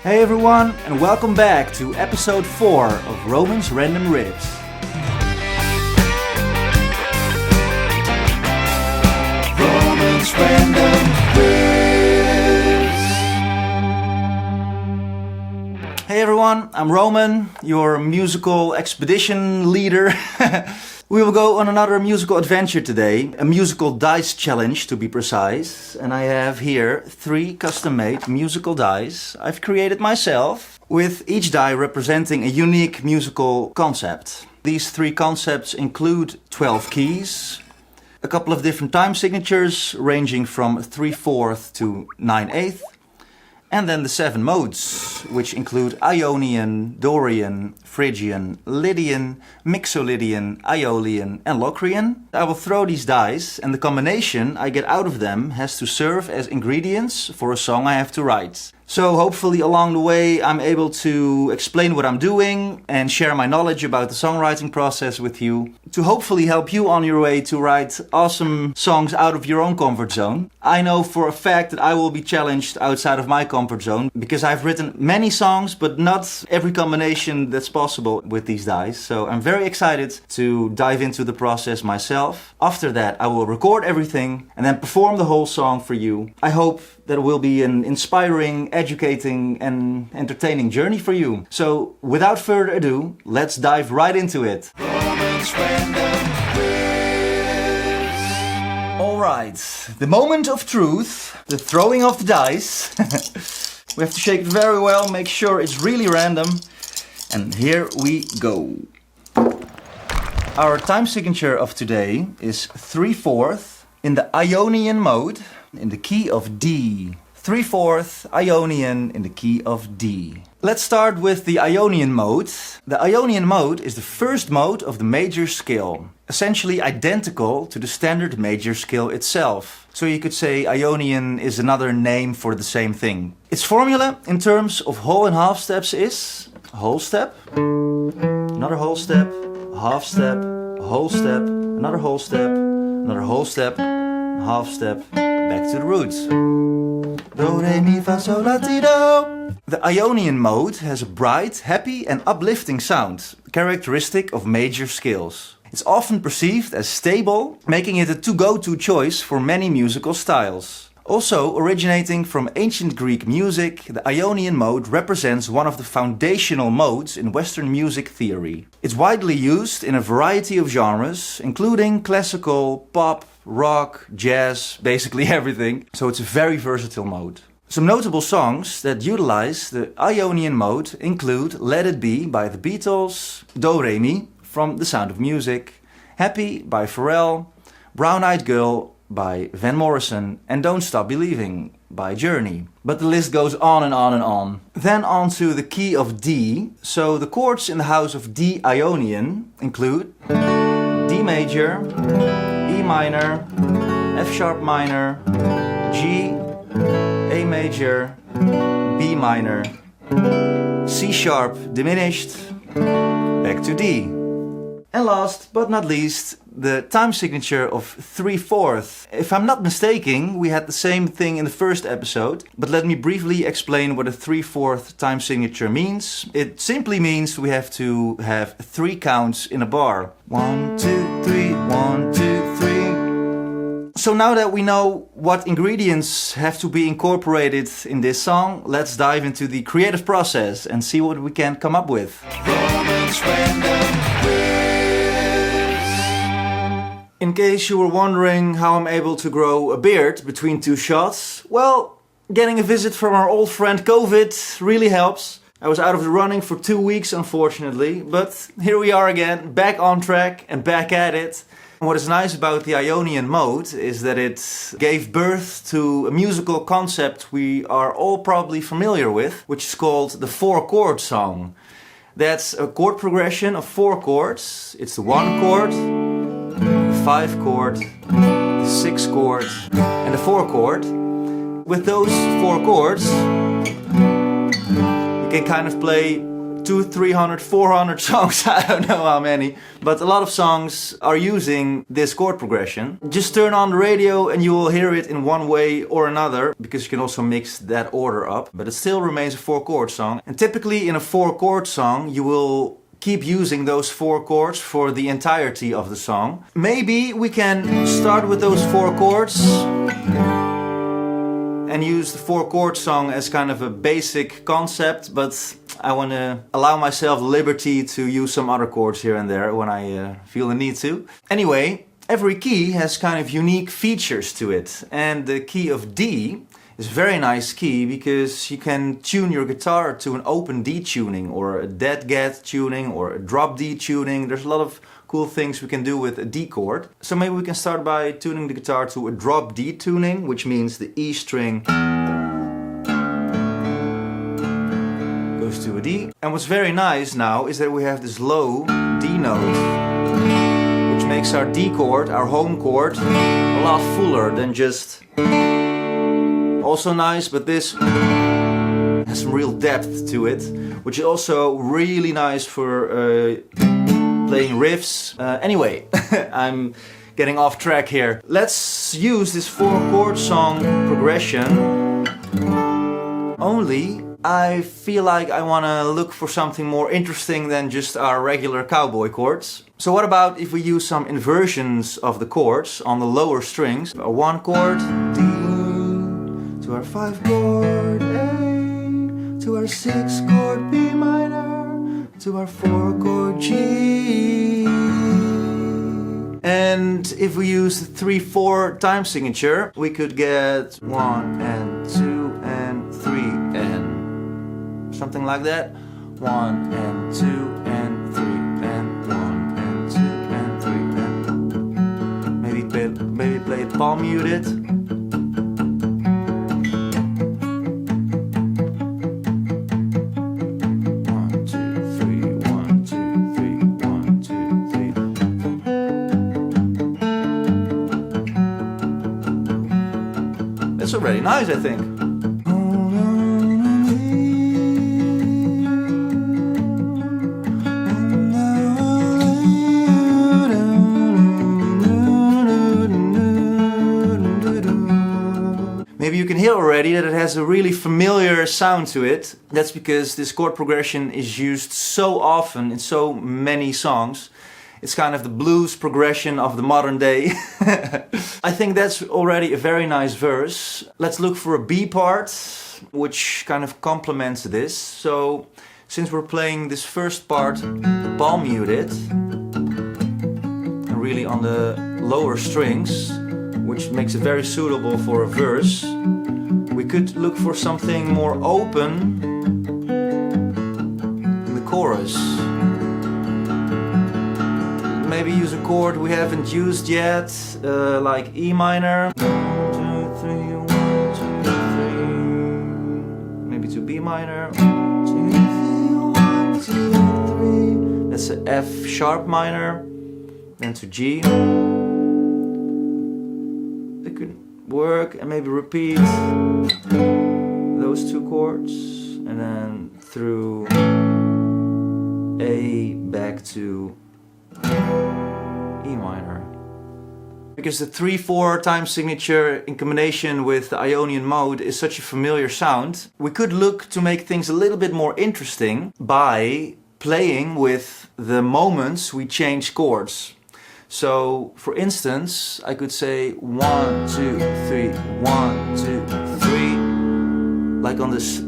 Hey everyone, and welcome back to episode 4 of Roman's Random Riffs. Roman's Random Riffs. Hey everyone, I'm Roman, your musical expedition leader. We will go on another musical adventure today, a musical dice challenge to be precise. And I have here 3 custom-made musical dice I've created myself, with each die representing a unique musical concept. These 3 concepts include 12 keys, a couple of different time signatures ranging from 3/4 to 9/8, and then the 7 modes, which include Ionian, Dorian, Phrygian, Lydian, Mixolydian, Aeolian and Locrian. I will throw these dice, and the combination I get out of them has to serve as ingredients for a song I have to write. So hopefully along the way I'm able to explain what I'm doing and share my knowledge about the songwriting process with you, to hopefully help you on your way to write awesome songs out of your own comfort zone. I know for a fact that I will be challenged outside of my comfort zone, because I've written many songs, but not every combination that's possible with these dice. So I'm very excited to dive into the process myself. After that I will record everything and then perform the whole song for you. I hope that it will be an inspiring, educating and entertaining journey for you. So without further ado, let's dive right into it. Roman's Random Riffs. Alright, the moment of truth, the throwing of the dice. We have to shake it very well, make sure it's really random. And here we go. Our time signature of today is 3/4 in the Ionian mode, in the key of D. 3/4 Ionian in the key of D. Let's start with the Ionian mode. The Ionian mode is the first mode of the major scale, essentially identical to the standard major scale itself. So you could say Ionian is another name for the same thing. Its formula in terms of whole and half steps is a whole step, another whole step, a half step, a whole step, another whole step, another whole step, half step, back to the roots. Do, re, mi, fa, sol, la, ti, do. The Ionian mode has a bright, happy and uplifting sound, characteristic of major scales. It's often perceived as stable, making it a to-go-to choice for many musical styles. Also originating from ancient Greek music, the Ionian mode represents one of the foundational modes in Western music theory. It's widely used in a variety of genres, including classical, pop, rock, jazz, basically everything. So it's a very versatile mode. Some notable songs that utilize the Ionian mode include Let It Be by the Beatles, Do Re Mi from The Sound of Music, Happy by Pharrell, Brown Eyed Girl by Van Morrison, and Don't Stop Believing by Journey. But the list goes on and on and on. Then on to the key of D. So the chords in the house of D Ionian include D major, E minor, F sharp minor, G, A major, B minor, C sharp diminished, back to D. And last but not least, the time signature of 3/4. If I'm not mistaken, we had the same thing in the first episode, but let me briefly explain what a 3/4 time signature means. It simply means we have to have 3 counts in a bar. 1, 2, 3, 1, 2, 3. So now that we know what ingredients have to be incorporated in this song, let's dive into the creative process and see what we can come up with. Roman's Random Riffs. In case you were wondering how I'm able to grow a beard between 2 shots, well, getting a visit from our old friend COVID really helps. I was out of the running for 2 weeks, unfortunately, but here we are again, back on track and back at it. And what is nice about the Ionian mode is that it gave birth to a musical concept we are all probably familiar with, which is called the 4-chord song. That's a chord progression of 4 chords. It's the 1 chord, the 5 chord, the 6 chord and the 4 chord. With those 4 chords you can kind of play 200, 300, 400 songs, I don't know how many, but a lot of songs are using this chord progression. Just turn on the radio and you will hear it in one way or another, because you can also mix that order up, but it still remains a 4-chord song. And typically in a 4-chord song you will keep using those 4 chords for the entirety of the song. Maybe we can start with those 4 chords and use the 4-chord song as kind of a basic concept, but I want to allow myself liberty to use some other chords here and there when I feel the need to. Anyway, every key has kind of unique features to it, and the key of D is a very nice key because you can tune your guitar to an open D tuning or a dead get tuning or a drop D tuning. There's a lot of cool things we can do with a D chord. So maybe we can start by tuning the guitar to a drop D tuning, which means the E string goes to a D. And what's very nice now is that we have this low D note, which makes our D chord, our home chord, a lot fuller than just... Also nice, but this has some real depth to it, which is also really nice for playing riffs. Anyway, I'm getting off track here. Let's use this 4-chord song progression. Only I feel like I want to look for something more interesting than just our regular cowboy chords. So what about if we use some inversions of the chords on the lower strings? A 1 chord, D, to our 5 chord A, to our 6 chord B minor, to our 4 chord G. And if we use the 3/4 time signature, we could get 1 and 2 and 3 and something like that. 1 and 2 and 3 and 1 and 2 and 3 and maybe play it palm muted. 1, 2, 3, 1, 2, 3. That's already nice, I think. Maybe you can hear already that it has a really familiar sound to it. That's because this chord progression is used so often in so many songs. It's kind of the blues progression of the modern day. I think that's already a very nice verse. Let's look for a B part, which kind of complements this. So, since we're playing this first part palm muted, and really on the lower strings, which makes it very suitable for a verse, we could look for something more open in the chorus. Maybe use a chord we haven't used yet, like E minor. 1, 2, 3, 1, 2, 3. Maybe to B minor. 1, 2, 3, 1, 2, 3. That's a F sharp minor. Then to G. It could work, and maybe repeat those 2 chords, and then through A back to E minor. Because the 3/4 time signature in combination with the Ionian mode is such a familiar sound, we could look to make things a little bit more interesting by playing with the moments we change chords. So, for instance, I could say 1, 2, 3, 1, 2, 3. Like on this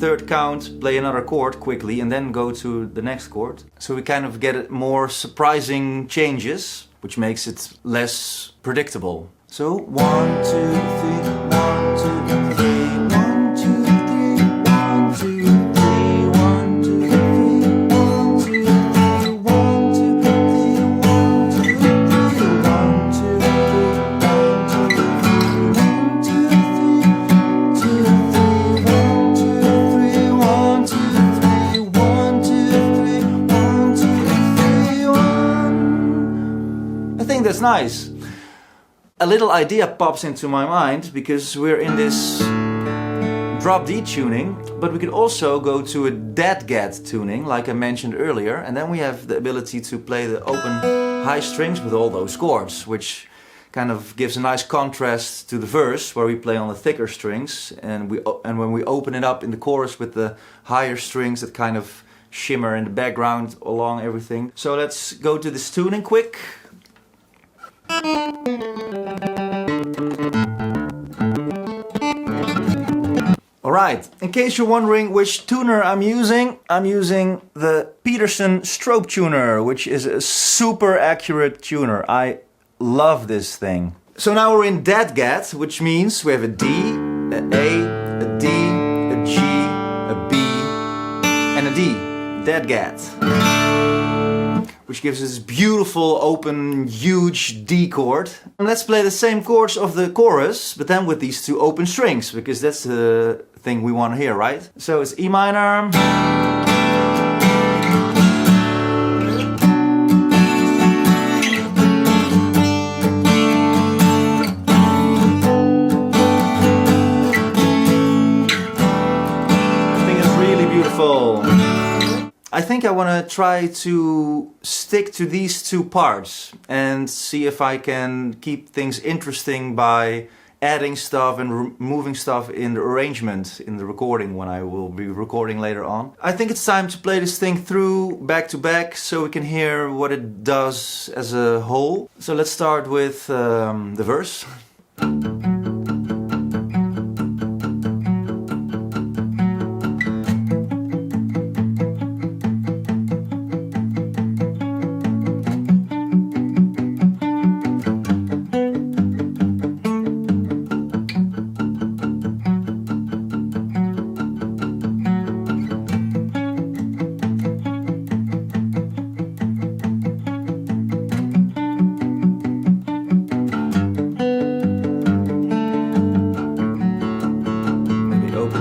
3rd count, play another chord quickly and then go to the next chord. So we kind of get more surprising changes, which makes it less predictable. So 1, 2, 3, 1, 2, 3, 1, 2, 3, 1, 2, 3, 1, 2, 3, 1, 2, 3, 1, 2, that's nice. A little idea pops into my mind because we're in this drop D tuning, but we could also go to a dead gat tuning, like I mentioned earlier, and then we have the ability to play the open high strings with all those chords, which kind of gives a nice contrast to the verse where we play on the thicker strings, and when we open it up in the chorus with the higher strings that kind of shimmer in the background along everything. So let's go to this tuning quick. Alright, in case you're wondering which tuner I'm using the Peterson Strobe Tuner, which is a super accurate tuner. I love this thing. So now we're in dead gat, which means we have a D, a D, a G, a B, and a D. Dead gat. Which gives us this beautiful, open, huge D chord. And let's play the same chords of the chorus, but then with these two open strings, because that's the thing we want to hear, right? So it's E minor. I think I want to try to stick to these two parts and see if I can keep things interesting by adding stuff and removing stuff in the arrangement in the recording when I will be recording later on. I think it's time to play this thing through back to back so we can hear what it does as a whole. So let's start with the verse.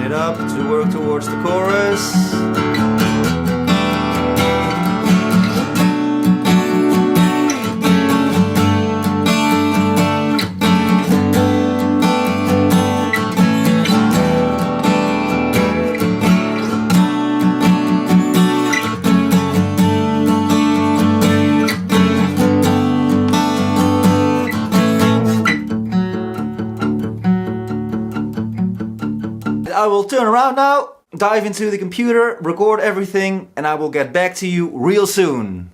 Up to work towards the chorus. I will turn around now, dive into the computer, record everything, and I will get back to you real soon.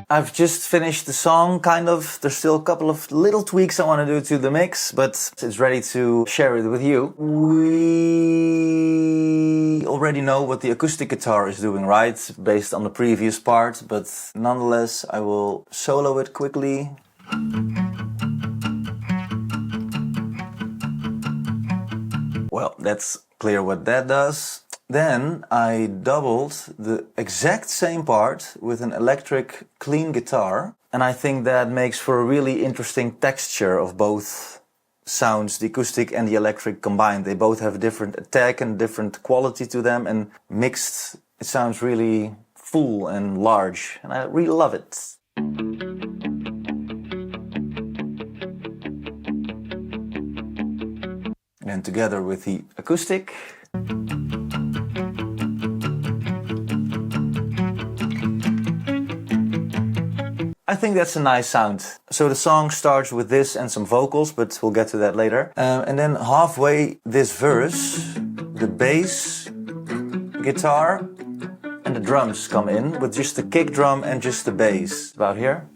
I've just finished the song, kind of. There's still a couple of little tweaks I want to do to the mix, but it's ready to share it with you. We already know what the acoustic guitar is doing, right? Based on the previous part, but nonetheless, I will solo it quickly. Well, that's clear what that does. Then I doubled the exact same part with an electric clean guitar. And I think that makes for a really interesting texture of both sounds, the acoustic and the electric combined. They both have a different attack and different quality to them, and mixed it sounds really full and large. And I really love it. And together with the acoustic. I think that's a nice sound. So the song starts with this and some vocals, but we'll get to that later. And then halfway this verse, the bass, guitar, and the drums come in with just the kick drum and just the bass. About here.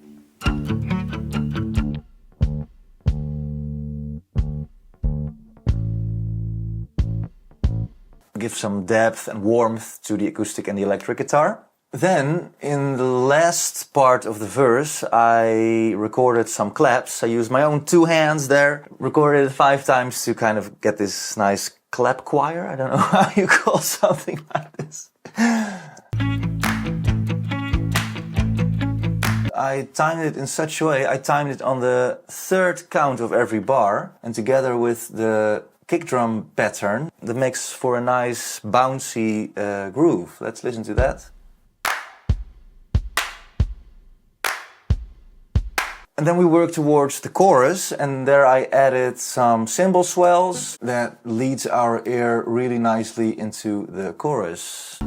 Give some depth and warmth to the acoustic and the electric guitar. Then, in the last part of the verse, I recorded some claps. I used my own two hands there, recorded it 5 times to kind of get this nice clap choir. I don't know how you call something like this. I timed it in such a way, I timed it on the 3rd count of every bar, and together with the kick drum pattern that makes for a nice bouncy groove. Let's listen to that. And then we work towards the chorus, and there I added some cymbal swells that leads our ear really nicely into the chorus.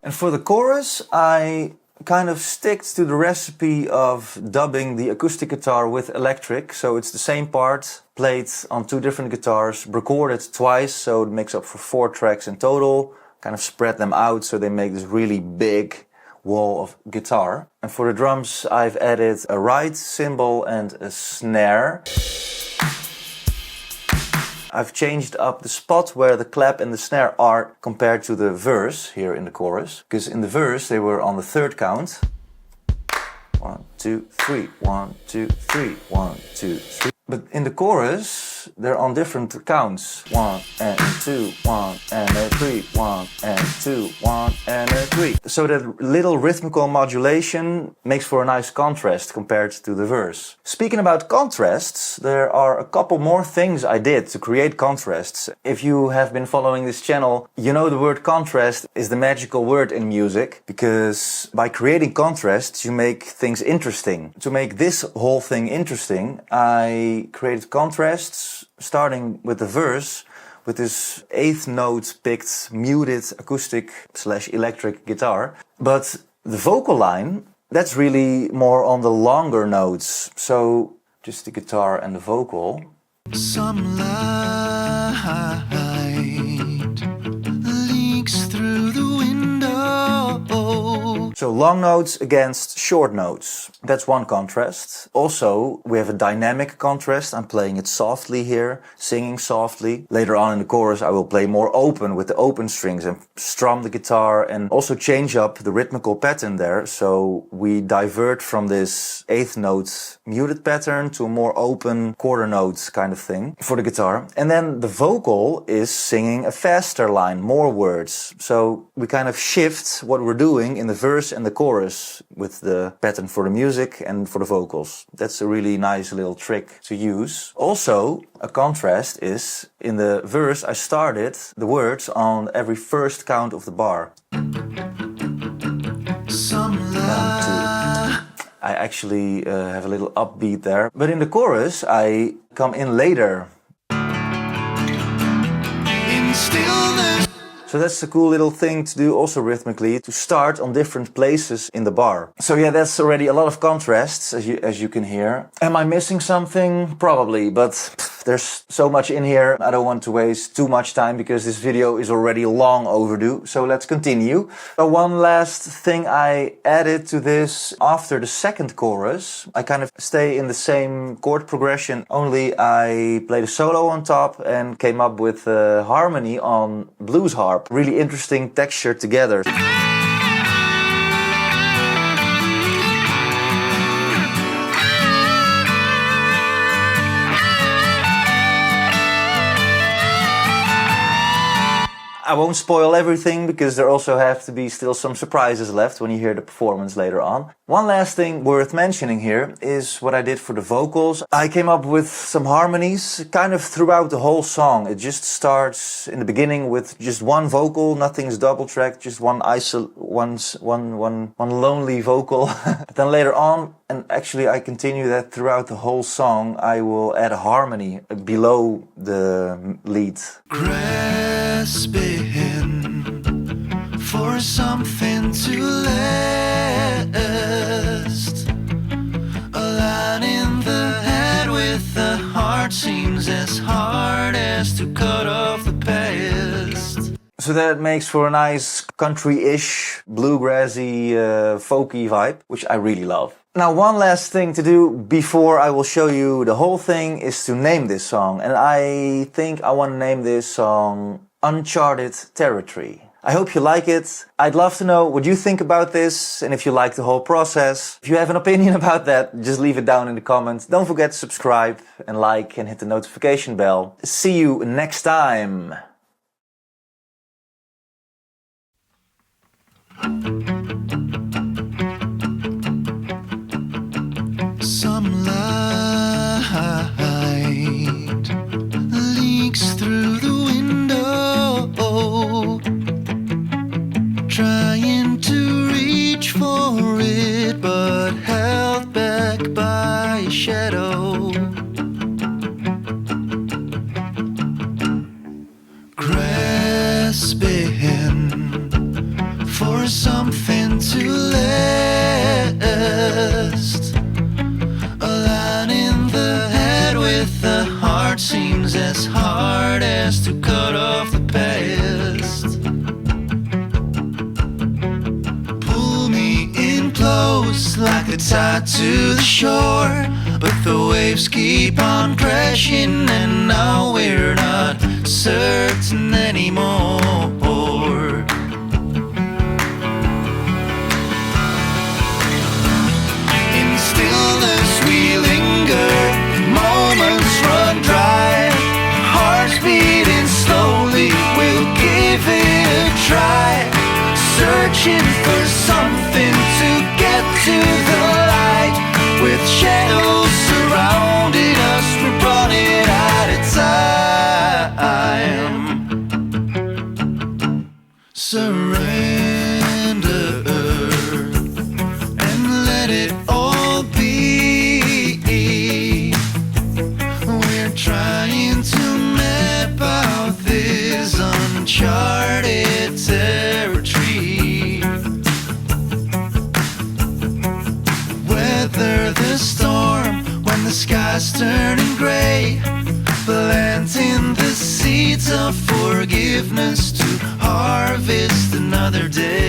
And for the chorus, I kind of stick to the recipe of dubbing the acoustic guitar with electric. So it's the same part played on 2 different guitars, recorded twice, so it makes up for 4 tracks in total. Kind of spread them out so they make this really big wall of guitar. And for the drums, I've added a ride cymbal and a snare. I've changed up the spot where the clap and the snare are compared to the verse here in the chorus. Because in the verse they were on the 3rd count. 1, 2, 3, 1, 2, 3, 1, 2, 3. But in the chorus, they're on different counts. 1 and 2, 1 and 3, 1 and 2, 1 and 3. So that little rhythmical modulation makes for a nice contrast compared to the verse. Speaking about contrasts, there are a couple more things I did to create contrasts. If you have been following this channel, you know the word contrast is the magical word in music, because by creating contrasts you make things interesting. To make this whole thing interesting, I created contrasts starting with the verse with this 8th note picked muted acoustic / electric guitar. But the vocal line, that's really more on the longer notes. So just the guitar and the vocal. Some light leaks through the window. So long notes against short notes. That's one contrast. Also, we have a dynamic contrast. I'm playing it softly here, singing softly. Later on in the chorus, I will play more open with the open strings and strum the guitar and also change up the rhythmical pattern there. So we divert from this 8th note muted pattern to a more open quarter note kind of thing for the guitar. And then the vocal is singing a faster line, more words. So we kind of shift what we're doing in the verse and the chorus with the pattern for the music and for the vocals. That's a really nice little trick to use. Also, a contrast is in the verse I started the words on every 1st count of the bar. Some 1, 2. I actually have a little upbeat there. But in the chorus I come in later. in stillness. So that's a cool little thing to do also rhythmically, to start on different places in the bar. So yeah, that's already a lot of contrasts as you can hear. Am I missing something? Probably, but there's so much in here. I don't want to waste too much time because this video is already long overdue. So let's continue. One last thing I added to this after the 2nd chorus. I kind of stay in the same chord progression, only I played a solo on top and came up with a harmony on blues harp. Really interesting texture together. I won't spoil everything because there also have to be still some surprises left when you hear the performance later on. One last thing worth mentioning here is what I did for the vocals. I came up with some harmonies kind of throughout the whole song. It just starts in the beginning with just one vocal, nothing's double tracked, just one lonely vocal. Then later on, and actually I continue that throughout the whole song, I will add a harmony below the lead. Grasping for something to last. A line in the head with the heart seems as hard as to cut off the past. So that makes for a nice country-ish, bluegrassy, folky vibe, which I really love. Now one last thing to do before I will show you the whole thing is to name this song. And I think I want to name this song Uncharted Territory. I hope you like it. I'd love to know what you think about this and if you like the whole process. If you have an opinion about that, just leave it down in the comments. Don't forget to subscribe and like and hit the notification bell. See you next time. Some light leaks through the window, trying to reach shadow. Grasping for something to last. A line in the head with the heart seems as hard as to cut off the past. Pull me in close like a tide to the shore, but the waves keep on crashing and now we're not certain anymore. In stillness we linger, moments run dry, hearts beating slowly, we'll give it a try, searching for something to get to the light. With shadows surrounding us, we're running out of time. Surrender and let it all be. We're trying to map out this uncharted territory. Weather the storm when the sky's turning gray, planting the seeds of forgiveness to harvest another day.